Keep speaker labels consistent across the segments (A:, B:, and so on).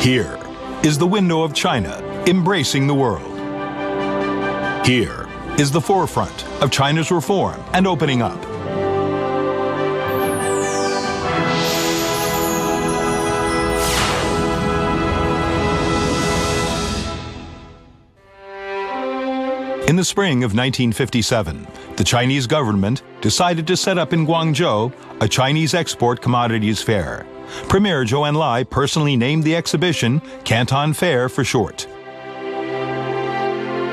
A: Here is the window of China embracing the world. Here is the forefront of China's reform and opening up. In the spring of 1957, the Chinese government decided to set up in Guangzhou a Chinese export commodities fair. Premier Zhou Enlai personally named the exhibition Canton Fair for short.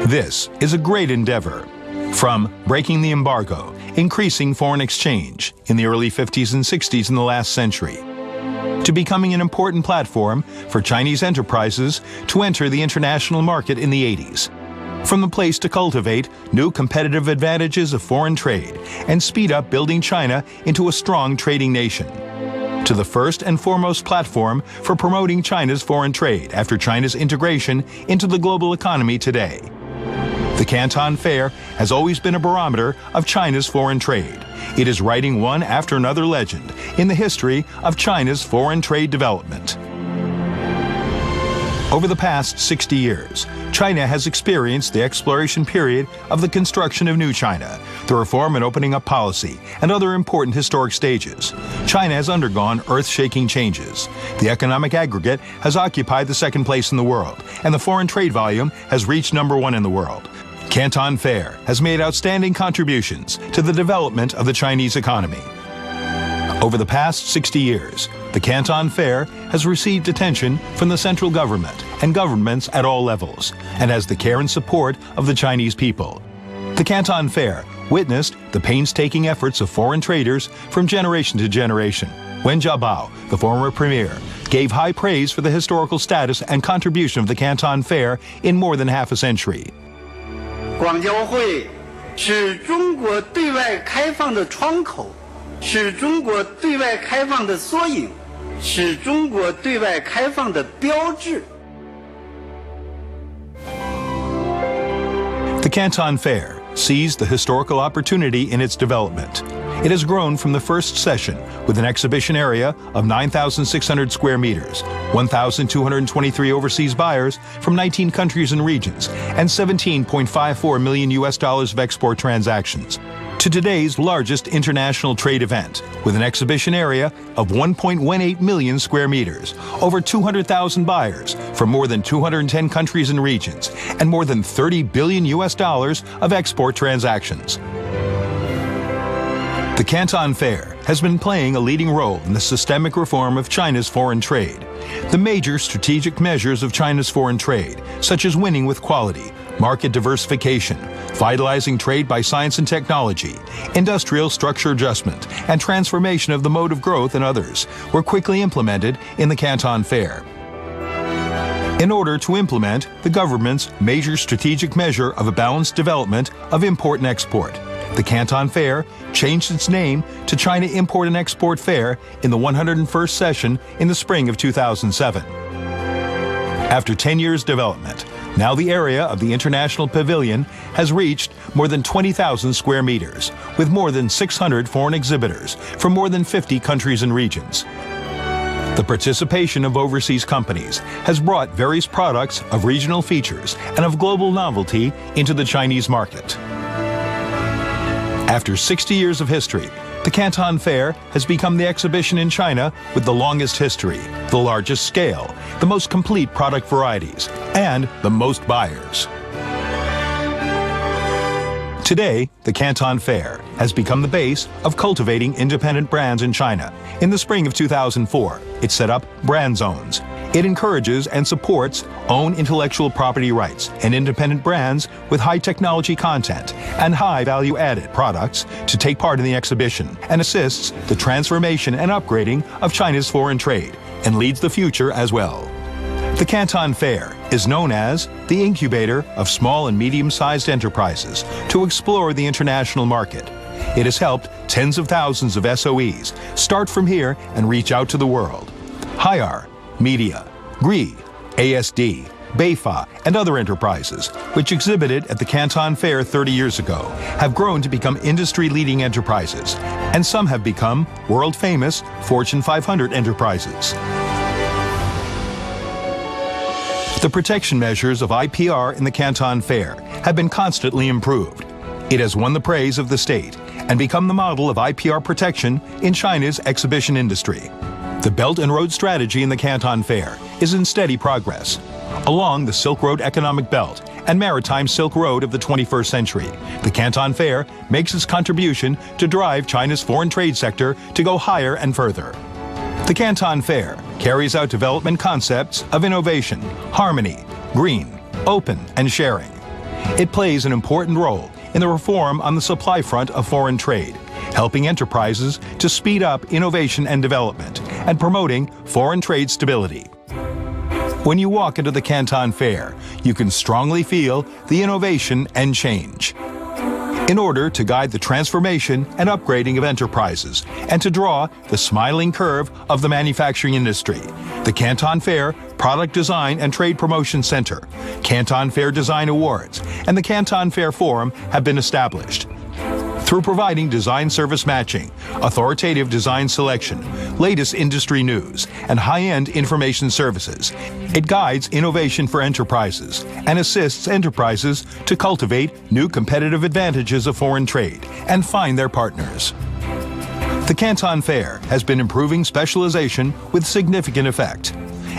A: This is a great endeavor. From breaking the embargo, increasing foreign exchange in the early 50s and 60s in the last century, to becoming an important platform for Chinese enterprises to enter the international market in the 80s. From the place to cultivate new competitive advantages of foreign trade and speed up building China into a strong trading nation, to the first and foremost platform for promoting China's foreign trade after China's integration into the global economy today. The Canton Fair has always been a barometer of China's foreign trade. It is writing one after another legend in the history of China's foreign trade development. Over the past 60 years, China has experienced the exploration period of the construction of New China, the reform and opening up policy, and other important historic stages. China has undergone earth-shaking changes. The economic aggregate has occupied the second place in the world, and the foreign trade volume has reached #1 in the world. Canton Fair has made outstanding contributions to the development of the Chinese economy. Over the past 60 years, the Canton Fair has received attention from the central government and governments at all levels, and has the care and support of the Chinese people. The Canton Fair witnessed the painstaking efforts of foreign traders from generation to generation. Wen Jiabao, the former premier, gave high praise for the historical status and contribution of the Canton Fair in more than half a century.
B: 广交会是中国对外开放的窗口，是中国对外开放的缩影，是中国对外开放的标志。
A: The Canton Fair seized the historical opportunity in its development. It has grown from the first session with an exhibition area of 9,600 square meters, 1,223 overseas buyers from 19 countries and regions, and $17.54 million of export transactions, to today's largest international trade event, with an exhibition area of 1.18 million square meters, over 200,000 buyers from more than 210 countries and regions, and more than $30 billion of export transactions. The Canton Fair has been playing a leading role in the systemic reform of China's foreign trade. The major strategic measures of China's foreign trade, such as winning with quality, market diversification, vitalizing trade by science and technology, industrial structure adjustment, and transformation of the mode of growth and others, were quickly implemented in the Canton Fair. In order to implement the government's major strategic measure of a balanced development of import and export, the Canton Fair changed its name to China Import and Export Fair in the 101st session in the spring of 2007. After 10 years' development, now the area of the International Pavilion has reached more than 20,000 square meters, with more than 600 foreign exhibitors from more than 50 countries and regions. The participation of overseas companies has brought various products of regional features and of global novelty into the Chinese market. After 60 years of history, the Canton Fair has become the exhibition in China with the longest history, the largest scale, the most complete product varieties, and the most buyers. Today, the Canton Fair has become the base of cultivating independent brands in China. In the spring of 2004, it set up brand zones. It encourages and supports own intellectual property rights and independent brands with high technology content and high value-added products to take part in the exhibition, and assists the transformation and upgrading of China's foreign trade and leads the future as well. The Canton Fair is known as the incubator of small and medium-sized enterprises to explore the international market. It has helped tens of thousands of SOEs start from here and reach out to the world. Haier, Media, Gree, ASD, Beifa, and other enterprises, which exhibited at the Canton Fair 30 years ago, have grown to become industry-leading enterprises, and some have become world-famous Fortune 500 enterprises. The protection measures of IPR in the Canton Fair have been constantly improved. It has won the praise of the state and become the model of IPR protection in China's exhibition industry. The Belt and Road strategy in the Canton Fair is in steady progress. Along the Silk Road economic belt and maritime Silk Road of the 21st century, the Canton Fair makes its contribution to drive China's foreign trade sector to go higher and further. The Canton Fair carries out development concepts of innovation, harmony, green, open, and sharing. It plays an important role in the reform on the supply front of foreign trade, helping enterprises to speed up innovation and development and promoting foreign trade stability. When you walk into the Canton Fair, you can strongly feel the innovation and change. In order to guide the transformation and upgrading of enterprises and to draw the smiling curve of the manufacturing industry, the Canton Fair Product Design and Trade Promotion Center, Canton Fair Design Awards, and the Canton Fair Forum have been established. Through providing design service matching, authoritative design selection, latest industry news, and high-end information services, it guides innovation for enterprises and assists enterprises to cultivate new competitive advantages of foreign trade and find their partners. The Canton Fair has been improving specialization with significant effect,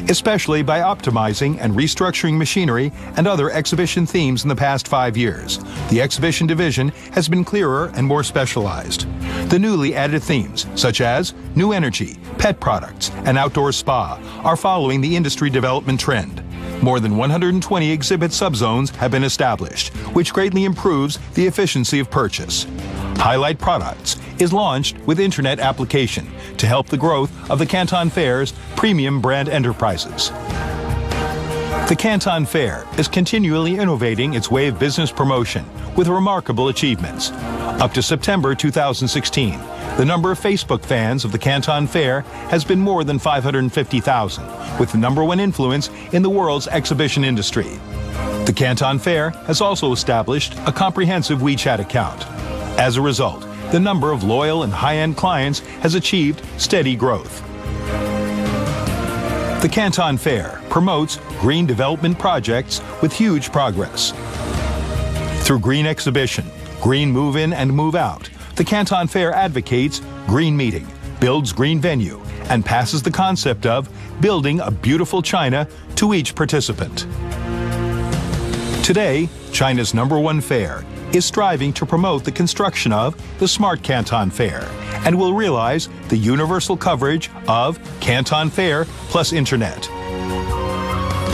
A: especially by optimizing and restructuring machinery and other exhibition themes in the past 5 years. The exhibition division has been clearer and more specialized. The newly added themes, such as new energy, pet products, and outdoor spa, are following the industry development trend. More than 120 exhibit subzones have been established, which greatly improves the efficiency of purchase. Highlight Products is launched with Internet application to help the growth of the Canton Fair's premium brand enterprises. The Canton Fair is continually innovating its way of business promotion with remarkable achievements. Up to September 2016, the number of Facebook fans of the Canton Fair has been more than 550,000, with the #1 influence in the world's exhibition industry. The Canton Fair has also established a comprehensive WeChat account. As a result, the number of loyal and high-end clients has achieved steady growth. The Canton Fair promotes green development projects with huge progress. Through green exhibition, green move-in and move-out, the Canton Fair advocates green meeting, builds green venue, and passes the concept of building a beautiful China to each participant. Today, China's #1 fair is striving to promote the construction of the Smart Canton Fair and will realize the universal coverage of Canton Fair plus Internet.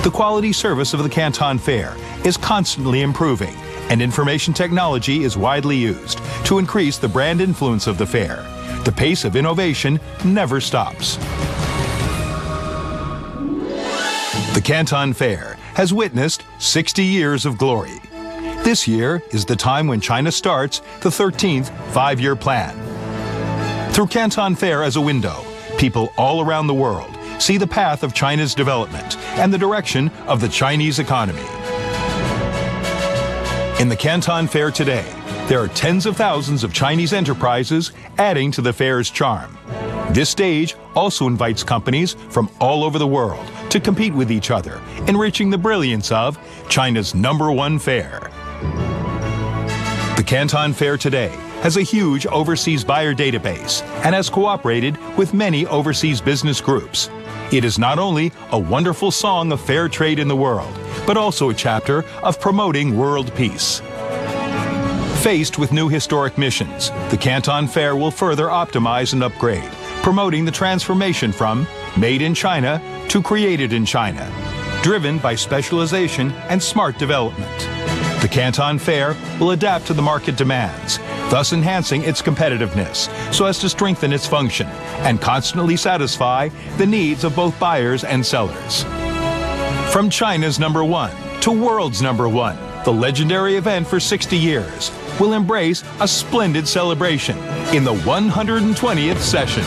A: The quality service of the Canton Fair is constantly improving, and information technology is widely used to increase the brand influence of the fair. The pace of innovation never stops. The Canton Fair has witnessed 60 years of glory. This year is the time when China starts the 13th five-year plan. Through Canton Fair as a window, people all around the world see the path of China's development and the direction of the Chinese economy. In the Canton Fair today, there are tens of thousands of Chinese enterprises adding to the fair's charm. This stage also invites companies from all over the world to compete with each other, enriching the brilliance of China's #1 fair. The Canton Fair today has a huge overseas buyer database and has cooperated with many overseas business groups. It is not only a wonderful song of fair trade in the world, but also a chapter of promoting world peace. Faced with new historic missions, the Canton Fair will further optimize and upgrade, promoting the transformation from made in China to created in China, driven by specialization and smart development. The Canton Fair will adapt to the market demands, thus enhancing its competitiveness so as to strengthen its function and constantly satisfy the needs of both buyers and sellers. From China's #1 to world's #1, the legendary event for 60 years will embrace a splendid celebration in the 120th session.